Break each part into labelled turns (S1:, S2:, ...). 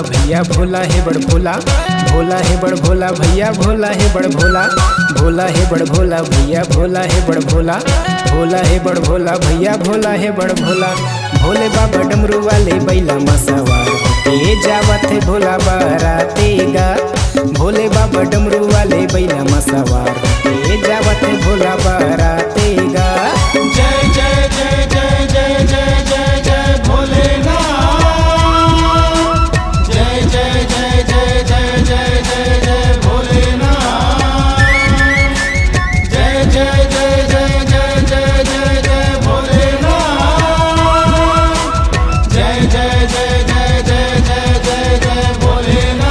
S1: भैया भोला है बड़ भोला, भोला है बड़ भोला भैया भोला है बड़ भोला, भोला है बड़ भोला भैया भोला है बड़ भोला, भोला है बड़ भोला भैया भोला है बड़ भोला। भोले बाबा डमरू वाले बैला में सवार होके जावत है भोला बारातेगा, भोले बाबा डमरू वाले बैला में सवार होके जावत है भोला बारातेगा।
S2: जय जय जय जय जय जय जय जय भोलेनाथ, जय जय जय जय जय जय जय जय भोलेनाथ, जय जय जय जय जय जय जय जय भोलेनाथ, जय जय जय जय जय जय जय जय भोलेनाथ।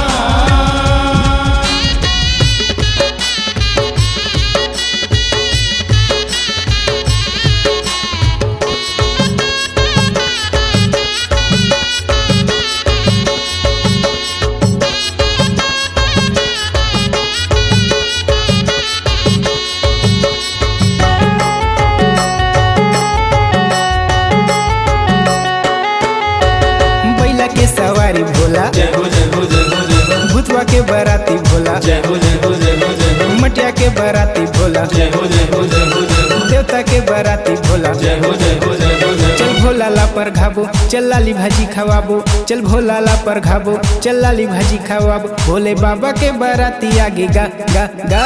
S1: के सवारी भोला,
S2: जय हो जय हो जय हो जय हो,
S1: भूतवा के बराती भोला,
S2: जय हो जय हो जय हो जय हो,
S1: मटिया के बराती भोला,
S2: जय हो जय हो जय हो जय हो,
S1: देवता के बराती भोला।
S2: जय हो जय हो जय हो जय हो।
S1: चल भोला ला पर घाबो, चल लाली भाजी खवाबो, चल भोला ला पर घाबो, चल लाली भाजी खवाबो। भोले बाबा के बराती आगे गा गा गा,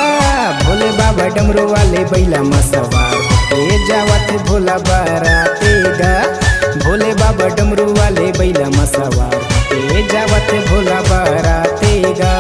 S1: भोले बाबा डमरू वाले बैला में सवार होके जावत भोला बारातेगा, भोले बाबा डमरू वाले बैला में सवार होके जावत भोला बारातेगा।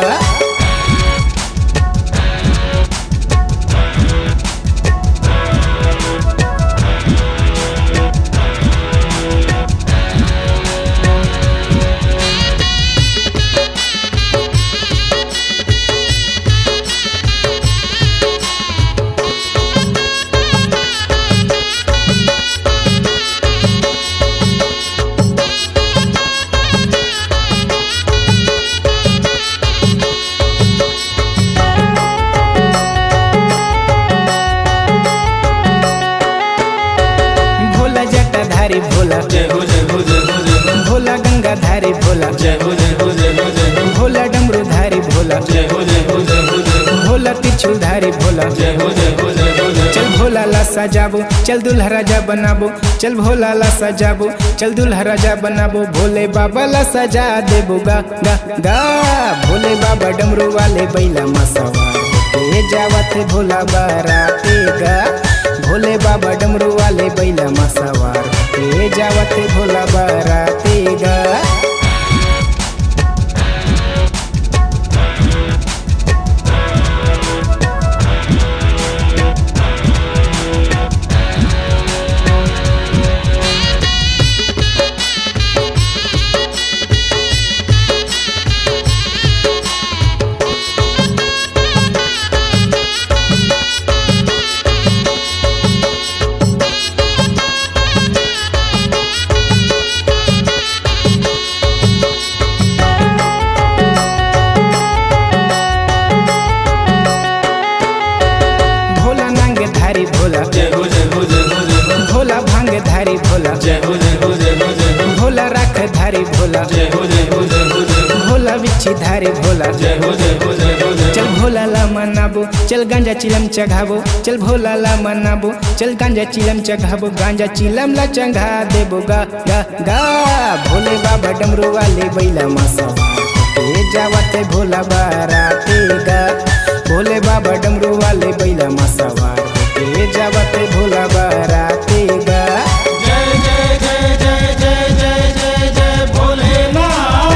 S1: जटाधारी भोला,
S2: जय हो जय हो जय हो जय हो,
S1: भोला गंगाधारी भोला,
S2: जय हो जय हो जय हो जय हो,
S1: भोला डमरूधारी भोला,
S2: जय हो जय हो जय हो जय हो,
S1: भोला त्रिशूलधारी भोला।
S2: जय हो जय हो जय हो जय हो।
S1: चल भोला ला सजाबो, चल दुल्हा राजा बनाबो, चल भोला ला सजाबो, चल दुल्हा राजा बनाबो। भोले बाबा ला सजा देबो गा गा गा, भोले बाबा डमरू वाले बैला में सवार होके जावत भोला बारातेगा, भोले बाबा डमरू वाले बैला में सवार होके जावत भोला बारातेगा। धारी भोला,
S2: जय हो जय हो जय हो जय हो,
S1: भोला भांग धारी भोला,
S2: जय हो जय हो जय हो जय हो,
S1: भोला राख धारी भोला,
S2: जय हो जय हो जय हो जय हो,
S1: भोला बिच्छी धारी भोला।
S2: जय हो जय हो जय हो जय हो।
S1: चल भोला ला मनाबो, चल गांजा चिलम चढ़ाबो, चल भोला ला मनाबो, चल गांजा चिलम चढ़ाबो। गांजा चिलम ला चढ़ा देबो गा गा गा, भोले बाबा डमरू वाले बैला में सवार होके जावत भोला बारातेगा, भोले बाबा डमरू वाले बैला में सवार होके जावत भोला बारातेगा।
S2: जय जय जय जय जय जय जय जय भोलेनाथ,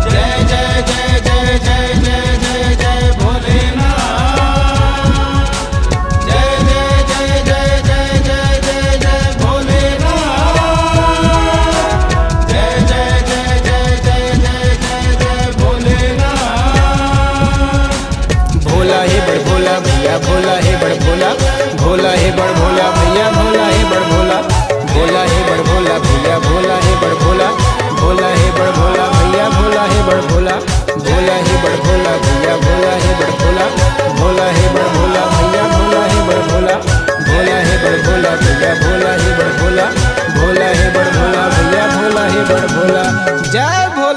S2: जय जय जय जय जय जय जय जय भोलेनाथ, जय जय जय जय जय जय जय जय भोलेनाथ, जय जय जय जय जय जय जय जय भोलेनाथ।
S1: भोला है बड़ भोला भैया भोला है बड़ भोला, भोला है बड़ भोला भैया भोला है बड़ भोला, भोला है बड़ भोला भैया भोला है बड़ भोला, भोला है बड़ भोला भैया भोला है बड़ भोला, भोला है बड़ भोला भैया भोला है बड़ भोला, भोला है बड़ भोला भैया भोला है बड़ भोला, भोला है बड़ भोला भैया भोला है बड़ भोला, भोला है बड़ भोला भैया भोला है बड़ भोला। जय Bhola.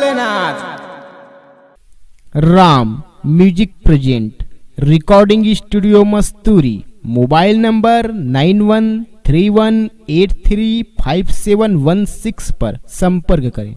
S1: Ram music present, recording studio Masturi, mobile number 9131835716 पर संपर्क करें।